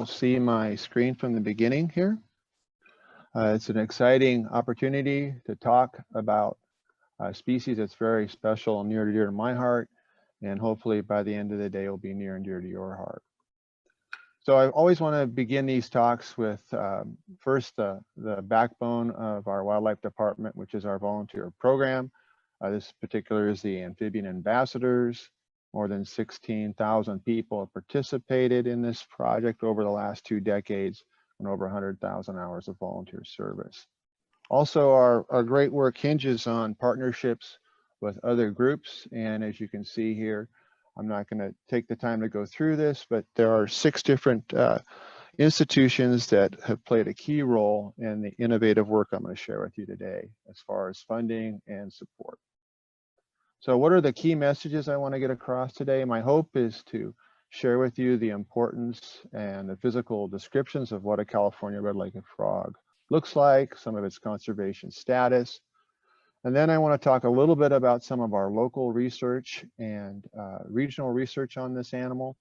you'll see my screen from the beginning here. It's an exciting opportunity to talk about a species that's very special and near and dear to my heart, and hopefully by the end of the day, it'll be near and dear to your heart. So I always want to begin these talks with first the backbone of our wildlife department, which is our volunteer program. This particular is the Amphibian Ambassadors. More than 16,000 people have participated in this project over the last 2 decades and over 100,000 hours of volunteer service. Also, our great work hinges on partnerships with other groups. And as you can see here, I'm not going to take the time to go through this, but there are 6 different institutions that have played a key role in the innovative work I'm going to share with you today as far as funding and support. So what are the key messages I want to get across today? My hope is to share with you the importance and the physical descriptions of what a California red-legged frog looks like, some of its conservation status. And then I want to talk a little bit about some of our local research and regional research on this animal.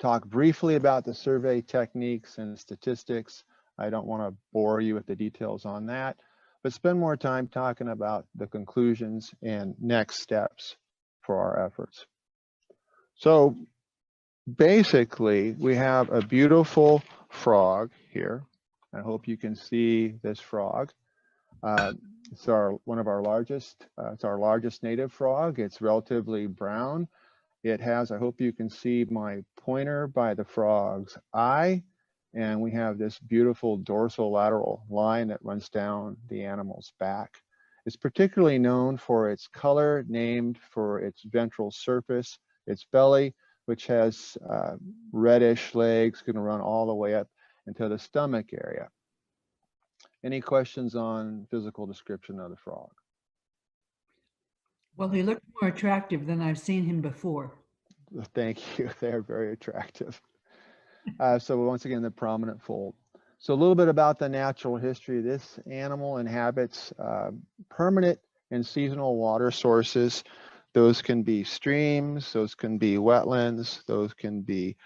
Talk briefly about the survey techniques and statistics. I don't want to bore you with the details on that, but spend more time talking about the conclusions and next steps for our efforts. So basically, we have a beautiful frog here. I hope you can see this frog. It's one of our largest, it's our largest native frog. It's relatively brown. It has, I hope you can see my pointer by the frog's eye. And we have this beautiful dorsolateral line that runs down the animal's back. It's particularly known for its color, named for its ventral surface, its belly, which has reddish legs, going to run all the way up into the stomach area. Any questions on physical description of the frog? Well, he looked more attractive than I've seen him before. Thank you. They're very attractive. So once again, the prominent fold. So a little bit about the natural history. This animal inhabits permanent and seasonal water sources. Those can be streams, those can be wetlands, those can be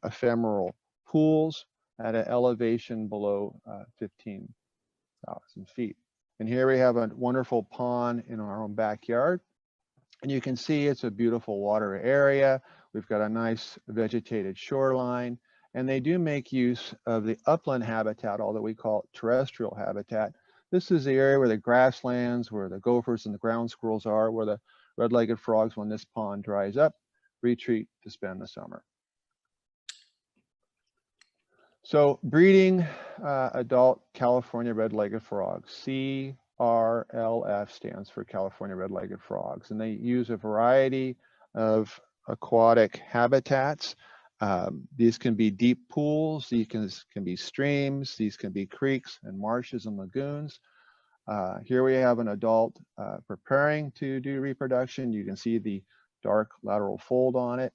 ephemeral pools at an elevation below 15,000 feet. And here we have a wonderful pond in our own backyard. And you can see it's a beautiful water area. We've got a nice vegetated shoreline. And they do make use of the upland habitat, although we call it terrestrial habitat. This is the area where the grasslands, where the gophers and the ground squirrels are, where the red-legged frogs, when this pond dries up, retreat to spend the summer. So breeding adult California red-legged frogs, CRLF stands for California red-legged frogs, and they use a variety of aquatic habitats. These can be deep pools, these can be streams, these can be creeks and marshes and lagoons. Here we have an adult preparing to do reproduction. You can see the dark lateral fold on it.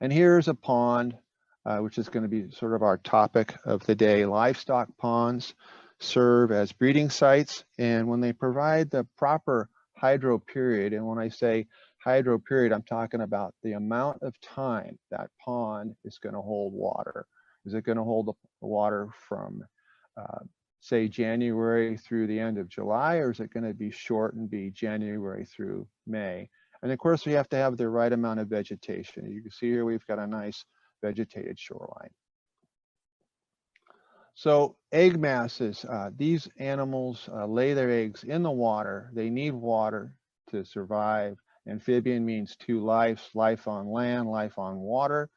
And here's a pond, which is going to be sort of our topic of the day. Livestock ponds serve as breeding sites, and when they provide the proper hydro period, and when I say hydro period, I'm talking about the amount of time that pond is going to hold water. Is it going to hold the water from, say, January through the end of July, or is it going to be short and be January through May? And of course, we have to have the right amount of vegetation. You can see here we've got a nice vegetated shoreline. So egg masses, these animals lay their eggs in the water. They need water to survive. Amphibian means 2 lives, life on land, life on water.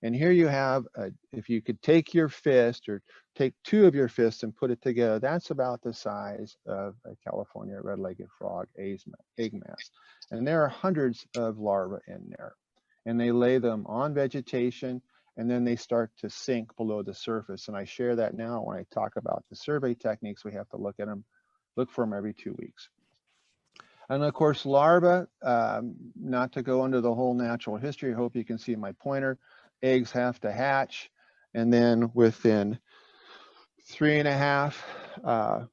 And here you have, if you could take your fist or take 2 of your fists and put it together, that's about the size of a California red-legged frog egg mass. And there are hundreds of larvae in there. And they lay them on vegetation, and then they start to sink below the surface. And I share that now when I talk about the survey techniques. We have to look at them, look for them every 2 weeks. And of course, larvae, not to go into the whole natural history, I hope you can see my pointer, eggs have to hatch, and then within 3.5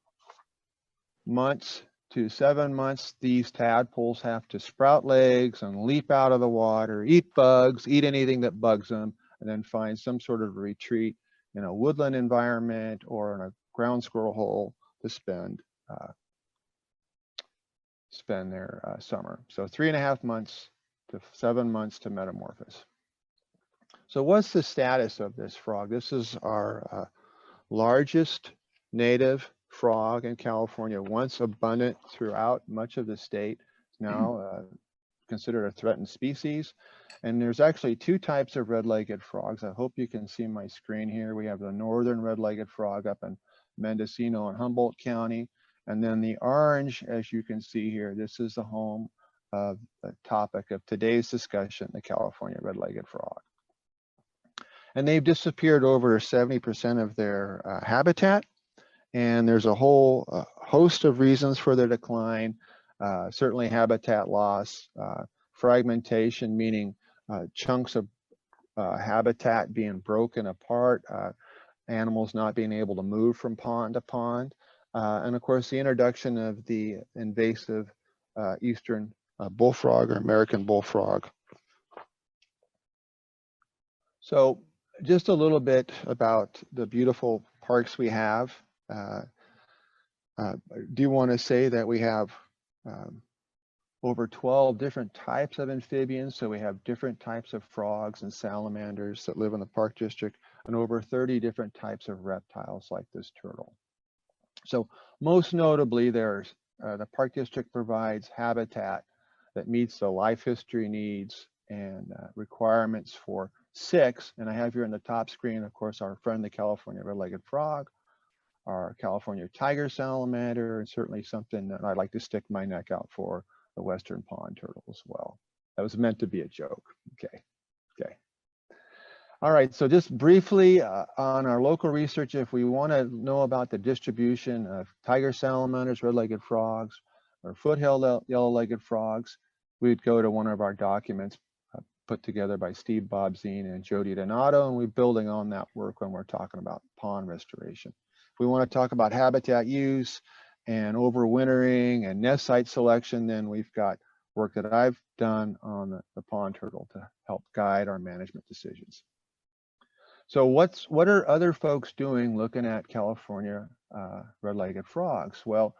months to 7 months, these tadpoles have to sprout legs and leap out of the water, eat bugs, eat anything that bugs them, and then find some sort of retreat in a woodland environment or in a ground squirrel hole to spend their summer. So 3.5 months to 7 months to metamorphose. So what's the status of this frog? This is our largest native frog in California, once abundant throughout much of the state. It's now considered a threatened species. And there's actually 2 types of red-legged frogs. I hope you can see my screen here. We have the northern red-legged frog up in Mendocino and Humboldt County. And then the orange, as you can see here, this is the home of the topic of today's discussion, the California red-legged frog. And they've disappeared over 70% of their habitat. And there's a whole host of reasons for their decline. Certainly habitat loss, fragmentation, meaning chunks of habitat being broken apart, animals not being able to move from pond to pond, and of course the introduction of the invasive eastern bullfrog or American bullfrog. So just a little bit about the beautiful parks we have. I do want to say that we have over 12 different types of amphibians. So we have different types of frogs and salamanders that live in the park district, and over 30 different types of reptiles like this turtle. So most notably, there's the park district provides habitat that meets the life history needs and requirements for 6. And I have here in the top screen, of course, our friend, the California red-legged frog, our California tiger salamander, and certainly something that I'd like to stick my neck out for, the western pond turtle as well. That was meant to be a joke. Okay. All right, so just briefly on our local research, if we want to know about the distribution of tiger salamanders, red-legged frogs, or foothill yellow-legged frogs, we'd go to one of our documents put together by Steve Bobzine and Jody Donato, and we're building on that work when we're talking about pond restoration. If we want to talk about habitat use and overwintering and nest site selection, then we've got work that I've done on the pond turtle to help guide our management decisions. So what are other folks doing looking at California red-legged frogs? Well,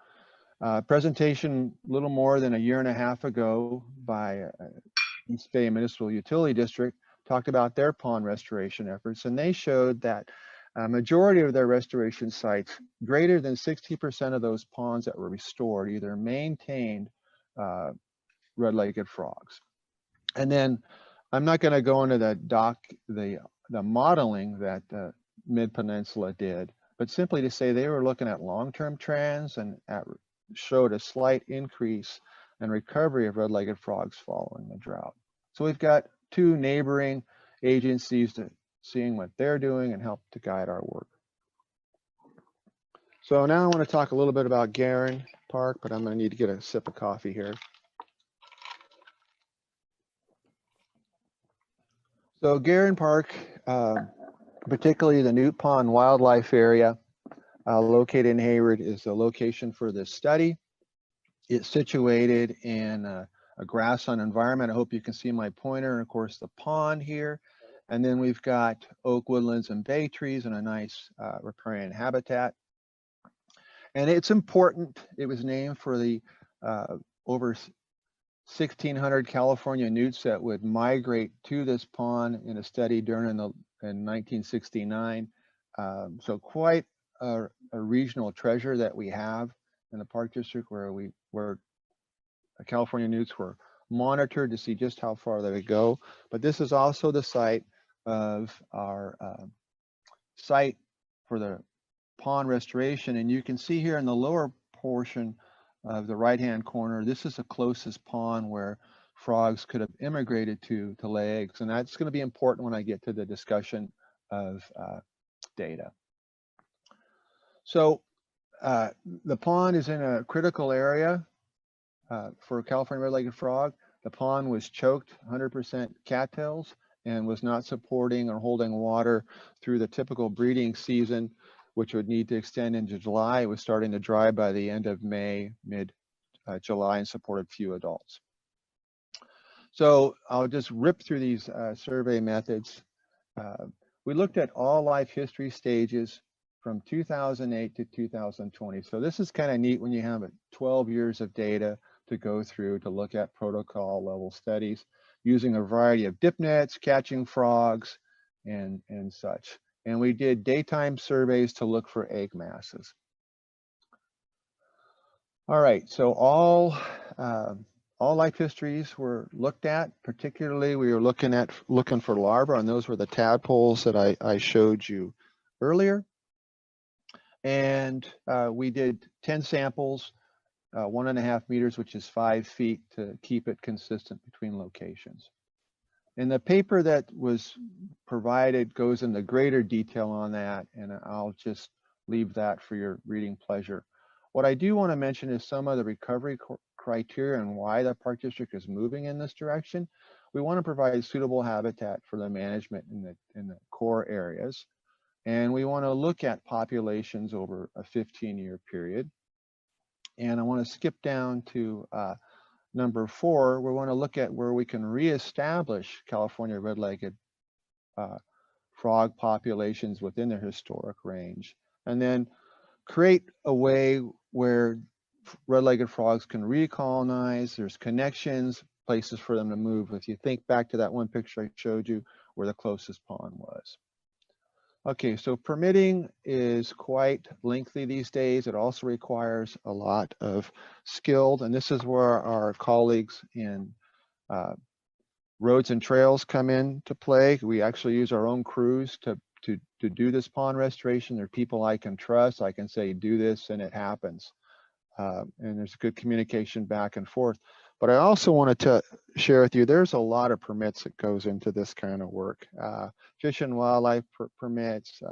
presentation a little more than a year and a half ago by East Bay Municipal Utility District talked about their pond restoration efforts, and they showed that a majority of their restoration sites, greater than 60% of those ponds that were restored, either maintained red-legged frogs. And then I'm not going to go into the modeling that Mid-Peninsula did, but simply to say they were looking at long-term trends and showed a slight increase and recovery of red-legged frogs following the drought. So we've got 2 neighboring agencies seeing what they're doing and help to guide our work. So now I want to talk a little bit about Guerin Park, but I'm going to need to get a sip of coffee here. So Guerin Park, particularly the Newt Pond Wildlife Area, located in Hayward, is the location for this study. It's situated in a grassland environment. I hope you can see my pointer, and of course the pond here. And then we've got oak woodlands and bay trees and a nice riparian habitat. And it's important, it was named for the over 1,600 California newts that would migrate to this pond in a study during in 1969. So quite a regional treasure that we have in the park district, where California newts were monitored to see just how far they would go. But this is also the site of our site for the pond restoration, and you can see here in the lower portion of the right-hand corner, this is the closest pond where frogs could have immigrated to lay eggs, and that's going to be important when I get to the discussion of data. So the pond is in a critical area for California red-legged frog. The pond was choked 100% cattails and was not supporting or holding water through the typical breeding season, which would need to extend into July. It was starting to dry by the end of May, mid-July, and supported few adults. So I'll just rip through these survey methods. We looked at all life history stages from 2008 to 2020. So this is kind of neat when you have 12 years of data to go through to look at protocol level studies using a variety of dip nets, catching frogs, and such. And we did daytime surveys to look for egg masses. All right, so all life histories were looked at. Particularly, we were looking for larvae, and those were the tadpoles that I showed you earlier. And we did 10 samples, 1.5 meters, which is 5 feet, to keep it consistent between locations. And the paper that was provided goes into greater detail on that, and I'll just leave that for your reading pleasure. What I do want to mention is some of the recovery criteria and why the park district is moving in this direction. We want to provide suitable habitat for the management in the core areas. And we want to look at populations over a 15-year period. And I want to skip down to number 4. We want to look at where we can reestablish California red-legged frog populations within their historic range, and then create a way where red-legged frogs can recolonize. There's connections, places for them to move. If you think back to that one picture I showed you where the closest pond was. Okay, so permitting is quite lengthy these days. It also requires a lot of skilled, and this is where our colleagues in roads and trails come into play. We actually use our own crews to do this pond restoration. They're people I can trust. I can say, do this, and it happens. And there's good communication back and forth. But I also wanted to share with you, there's a lot of permits that goes into this kind of work. Fish and wildlife permits,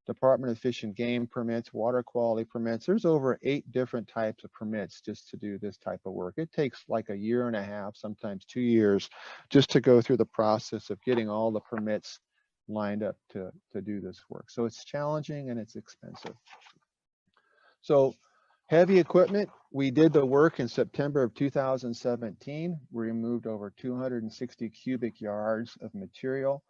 Department of Fish and Game permits, water quality permits. There's over 8 different types of permits just to do this type of work. It takes like 1.5 years, sometimes 2 years, just to go through the process of getting all the permits lined up to do this work. So it's challenging and it's expensive. So heavy equipment, we did the work in September of 2017. We removed over 260 cubic yards of material.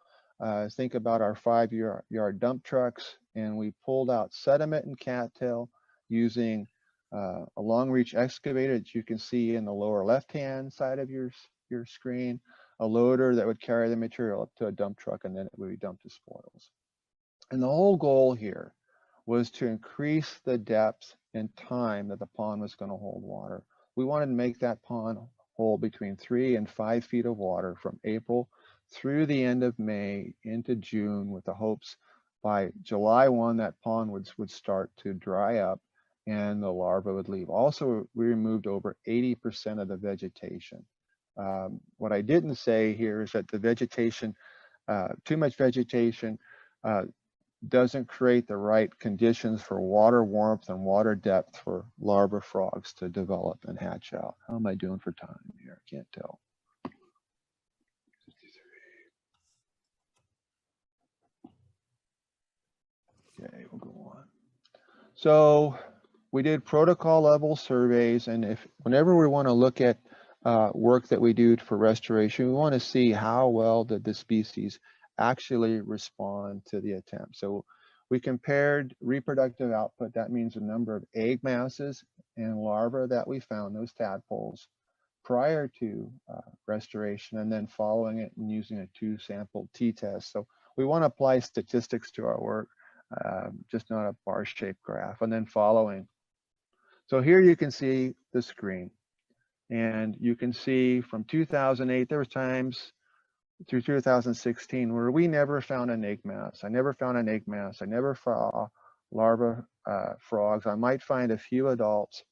Think about our 5-yard dump trucks, and we pulled out sediment and cattail using a long reach excavator that you can see in the lower left-hand side of your screen, a loader that would carry the material up to a dump truck, and then it would be dumped to spoils. And the whole goal here was to increase the depth and time that the pond was going to hold water. We wanted to make that pond hold between 3 and 5 feet of water from April through the end of May into June, with the hopes by July 1 that pond would start to dry up and the larvae would leave. Also, we removed over 80% of the vegetation. What I didn't say here is that the vegetation, too much vegetation, doesn't create the right conditions for water warmth and water depth for larva frogs to develop and hatch out. How am I doing for time here? I can't tell. 53. Okay, we'll go on. So we did protocol level surveys, and whenever we want to look at work that we do for restoration, we want to see how well did the species actually respond to the attempt. So we compared reproductive output, that means the number of egg masses and larvae that we found, those tadpoles, prior to restoration, and then following it and using a 2-sample t-test. So we want to apply statistics to our work, just not a bar-shaped graph, and then following. So here you can see the screen, and you can see from 2008, there was times through 2016 where we never found an egg mass. I never found an egg mass. I never saw larva frogs. I might find a few adults.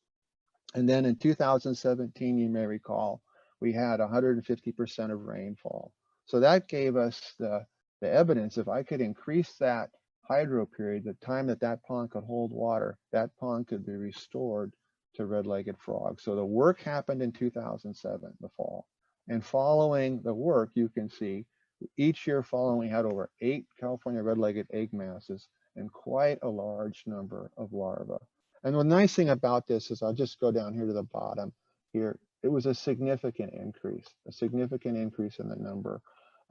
And then in 2017, you may recall, we had 150% of rainfall. So that gave us the evidence. If I could increase that hydro period, the time that pond could hold water, that pond could be restored to red-legged frogs. So the work happened in 2007, the fall. And following the work, you can see each year following, we had over 8 California red-legged egg masses and quite a large number of larvae. And the nice thing about this is, I'll just go down here to the bottom here. It was a significant increase in the number.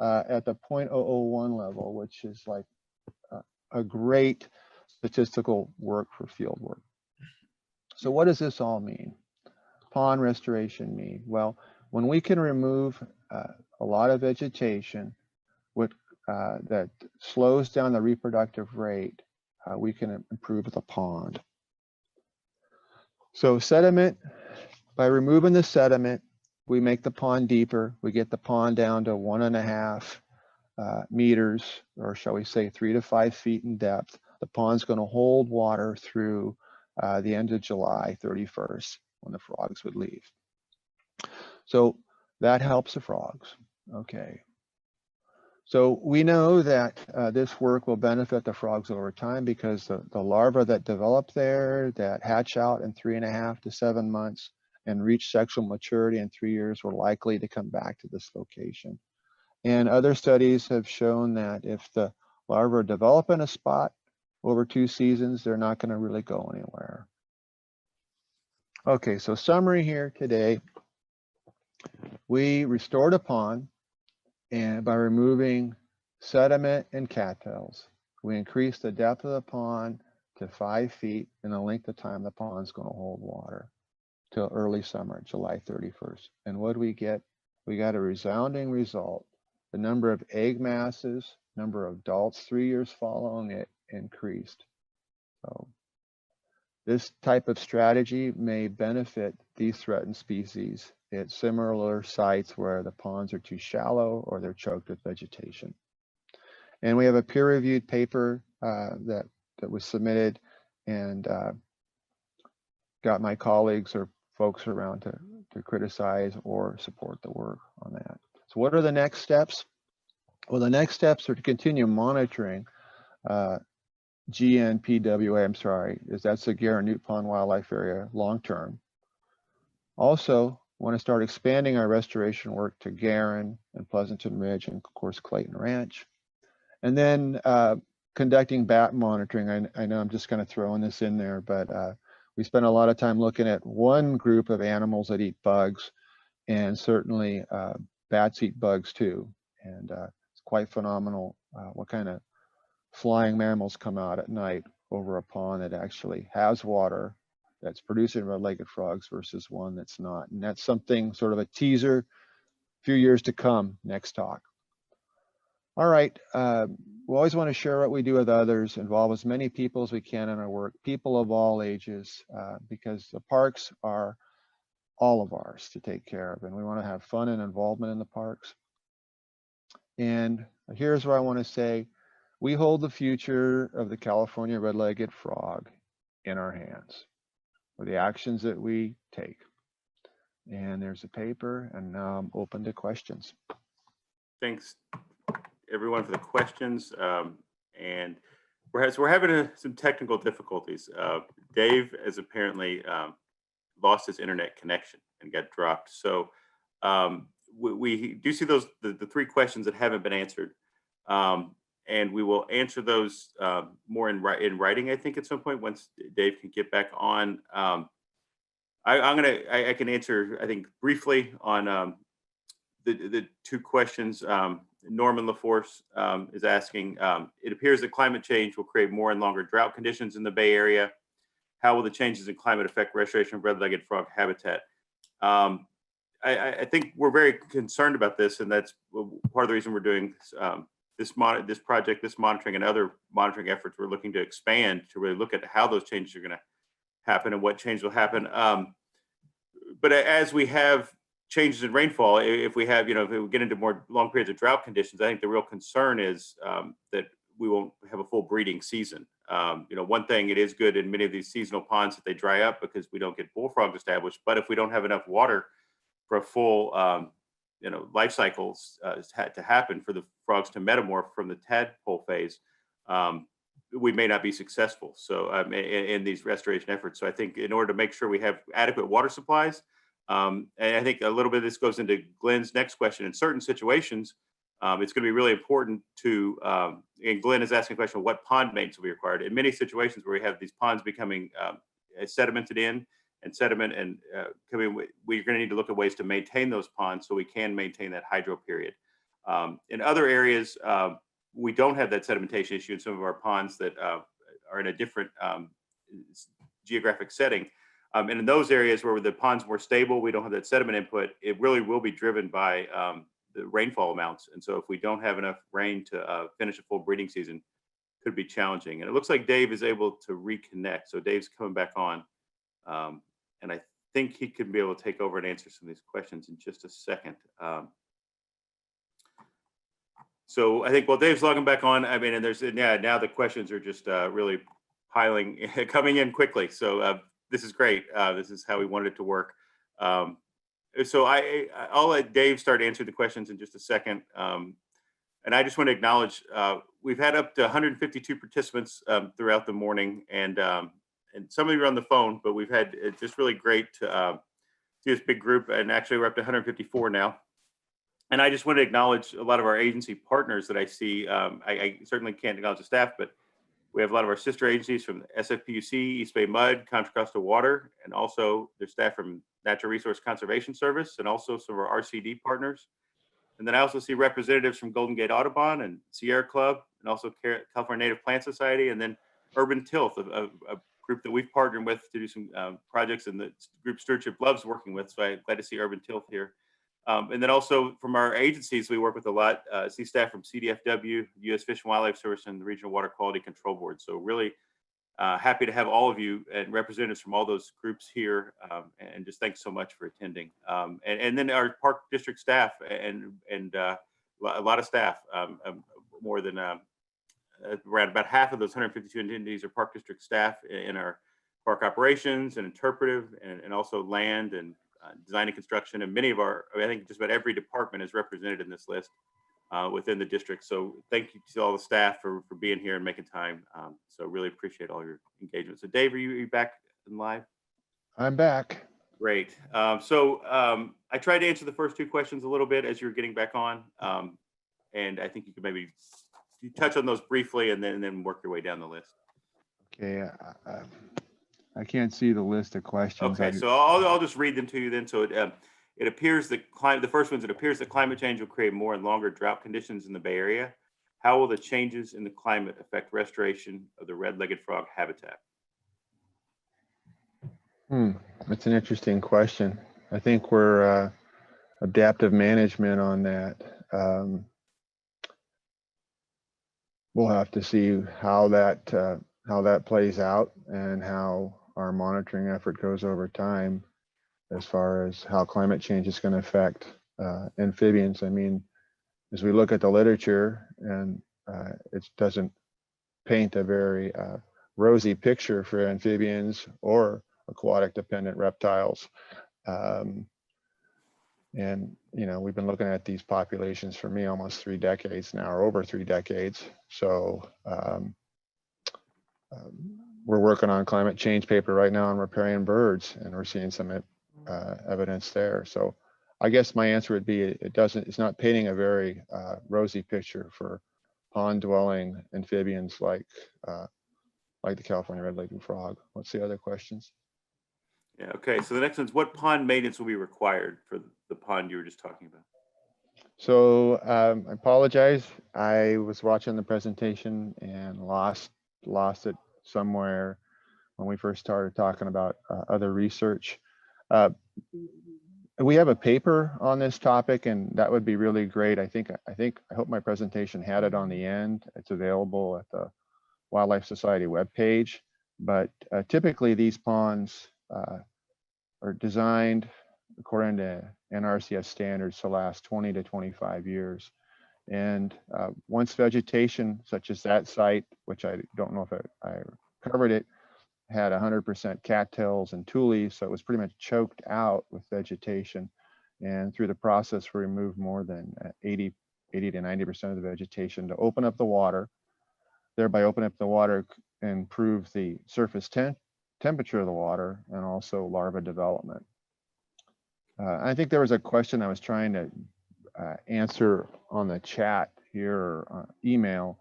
at the 0.001 level, which is like a great statistical work for field work. So what does this all mean? Pond restoration mean? Well, when we can remove a lot of vegetation that slows down the reproductive rate, we can improve the pond. So sediment, by removing the sediment, we make the pond deeper. We get the pond down to 1.5 meters, or shall we say 3 to 5 feet in depth. The pond's going to hold water through the end of July 31st when the frogs would leave. So that helps the frogs. Okay. So we know that this work will benefit the frogs over time because the larvae that develop there, that hatch out in 3.5 to 7 months and reach sexual maturity in 3 years, were likely to come back to this location. And other studies have shown that if the larvae develop in a spot over 2 seasons, they're not going to really go anywhere. Okay, so summary here today. We restored a pond, and by removing sediment and cattails, we increased the depth of the pond to 5 feet and the length of time the pond's going to hold water till early summer, July 31st. And what do we get? We got a resounding result. The number of egg masses, number of adults 3 years following it increased. So this type of strategy may benefit these threatened species at similar sites where the ponds are too shallow or they're choked with vegetation. And we have a peer-reviewed paper that was submitted, and got my colleagues or folks around to criticize or support the work on that. So what are the next steps? Well, the next steps are to continue monitoring GNPWA, that's the Gera-Newt Pond Wildlife Area long-term. Also, want to start expanding our restoration work to Garin and Pleasanton Ridge and of course Clayton Ranch. And then conducting bat monitoring. I know I'm just kind of throwing this in there, but we spent a lot of time looking at one group of animals that eat bugs, and certainly bats eat bugs too. And it's quite phenomenal what kind of flying mammals come out at night over a pond that actually has water, that's producing red-legged frogs versus one that's not. And that's something, sort of a teaser, a few years to come, next talk. All right, we always want to share what we do with others, involve as many people as we can in our work, people of all ages, because the parks are all of ours to take care of, and we want to have fun and involvement in the parks. And here's what I want to say. We hold the future of the California red-legged frog in our hands with the actions that we take. And there's a paper, and now I'm open to questions. Thanks, everyone, for the questions. And we're having some technical difficulties. Dave has apparently lost his internet connection and got dropped. So we do see the 3 questions that haven't been answered. And we will answer those more in writing, I think, at some point once Dave can get back on. I can answer, I think, briefly on the 2 questions. Norman LaForce is asking, it appears that climate change will create more and longer drought conditions in the Bay Area. How will the changes in climate affect restoration of red-legged frog habitat? I think we're very concerned about this, and that's part of the reason we're doing this project, this monitoring, and other monitoring efforts. We're looking to expand to really look at how those changes are going to happen and what change will happen. But as we have changes in rainfall, if we have, if we get into more long periods of drought conditions, I think the real concern is that we won't have a full breeding season. One thing, it is good in many of these seasonal ponds that they dry up because we don't get bullfrogs established. But if we don't have enough water for a full life cycles to happen for the frogs to metamorph from the tadpole phase, we may not be successful. So in these restoration efforts. So I think in order to make sure we have adequate water supplies, and I think a little bit of this goes into Glenn's next question. In certain situations, it's going to be really important to, and Glenn is asking a question of what pond maintenance will be required. In many situations where we have these ponds becoming sedimented in, and sediment and we're going to need to look at ways to maintain those ponds so we can maintain that hydro period. In other areas, we don't have that sedimentation issue in some of our ponds that are in a different geographic setting. And in those areas where the pond's more stable, we don't have that sediment input, it really will be driven by the rainfall amounts. And so if we don't have enough rain to finish a full breeding season, it could be challenging. And it looks like Dave is able to reconnect. So Dave's coming back on. And I think he could be able to take over and answer some of these questions in just a second. So I think while Dave's logging back on, I mean, and there's, yeah, now the questions are just really piling, coming in quickly. So this is great. This is how we wanted it to work. So I'll let Dave start answering the questions in just a second. And I just want to acknowledge, we've had up to 152 participants throughout the morning, and some of you are on the phone, but we've had, it's just really great to see this big group, and actually we're up to 154 now. And I just want to acknowledge a lot of our agency partners that I see. I certainly can't acknowledge the staff, but we have a lot of our sister agencies from SFPUC, East Bay Mud, Contra Costa Water, and also there's staff from Natural Resource Conservation Service, and also some of our RCD partners. And then I also see representatives from Golden Gate Audubon and Sierra Club, and also California Native Plant Society, and then Urban Tilth, a group that we've partnered with to do some projects, and the group Stewardship loves working with. So I'm glad to see Urban Tilth here. And then also from our agencies, we work with a lot, see staff from CDFW, U.S. Fish and Wildlife Service, and the Regional Water Quality Control Board. So really happy to have all of you and representatives from all those groups here. And just thanks so much for attending. And then our park district staff and a lot of staff, more than around about half of those 152 attendees are park district staff in our park operations and interpretive, and also land and design and construction. And many of our, I think just about every department is represented in this list within the district. So thank you to all the staff for being here and making time. So really appreciate all your engagement. So Dave, are you back in live? I'm back. Great. I tried to answer the first two questions a little bit as you're getting back on. And I think you could maybe touch on those briefly and then work your way down the list. Okay. I can't see the list of questions. Okay, so I'll just read them to you then. So it appears that the first one's, it appears that climate change will create more and longer drought conditions in the Bay Area. How will the changes in the climate affect restoration of the red-legged frog habitat? That's an interesting question. I think we're adaptive management on that. We'll have to see how that plays out and how our monitoring effort goes over time as far as how climate change is going to affect amphibians. I mean, as we look at the literature, and it doesn't paint a very rosy picture for amphibians or aquatic dependent reptiles. And, you know, we've been looking at these populations for me almost 3 decades now, or over 3 decades. So we're working on climate change paper right now on riparian birds, and we're seeing some evidence there. So I guess my answer would be it's not painting a very rosy picture for pond dwelling amphibians like the California red-legged frog. What's the other questions? Yeah, okay, so the next one's, what pond maintenance will be required for the pond you were just talking about? So I apologize. I was watching the presentation and lost it somewhere when we first started talking about other research. We have a paper on this topic, and that would be really great. I hope my presentation had it on the end. It's available at the Wildlife Society webpage. But typically these ponds are designed according to NRCS standards to last 20 to 25 years. And once vegetation, such as that site, which I don't know if I covered it, had 100% cattails and tules, so it was pretty much choked out with vegetation. And through the process, we removed more than 80 to 90% of the vegetation to open up the water, thereby open up the water and improve the surface temperature of the water and also larva development. I think there was a question I was trying to answer on the chat here or email.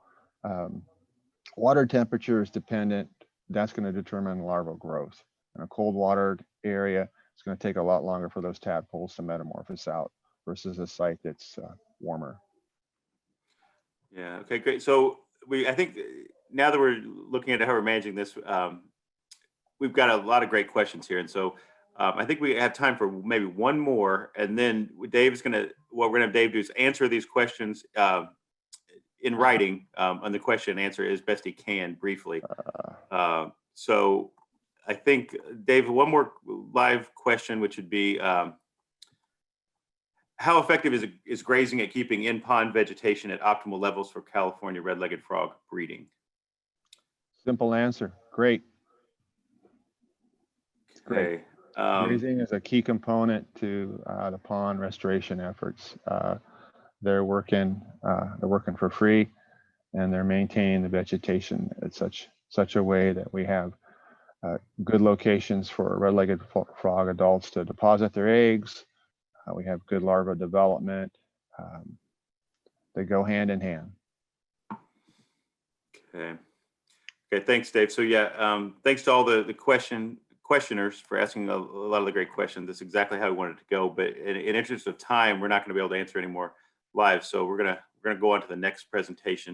Water temperature is dependent. That's going to determine larval growth. In a cold watered area, it's going to take a lot longer for those tadpoles to metamorphose out versus a site that's warmer. Yeah. Okay, great. So I think now that we're looking at how we're managing this, we've got a lot of great questions here. And so I think we have time for maybe one more. And then what we're going to have Dave do is answer these questions in writing on the question and answer as best he can briefly. So I think, Dave, one more live question, which would be, how effective is grazing at keeping in-pond vegetation at optimal levels for California red-legged frog breeding? Simple answer. Great. Great. Okay. Grazing is a key component to the pond restoration efforts. They're working for free, and they're maintaining the vegetation at such a way that we have good locations for red-legged frog adults to deposit their eggs. We have good larval development. They go hand in hand. Okay. Okay. Thanks, Dave. So yeah, thanks to all the questioners for asking a lot of the great questions. That's exactly how we wanted to go. But in interest of time, we're not going to be able to answer any more live. So we're gonna go on to the next presentation.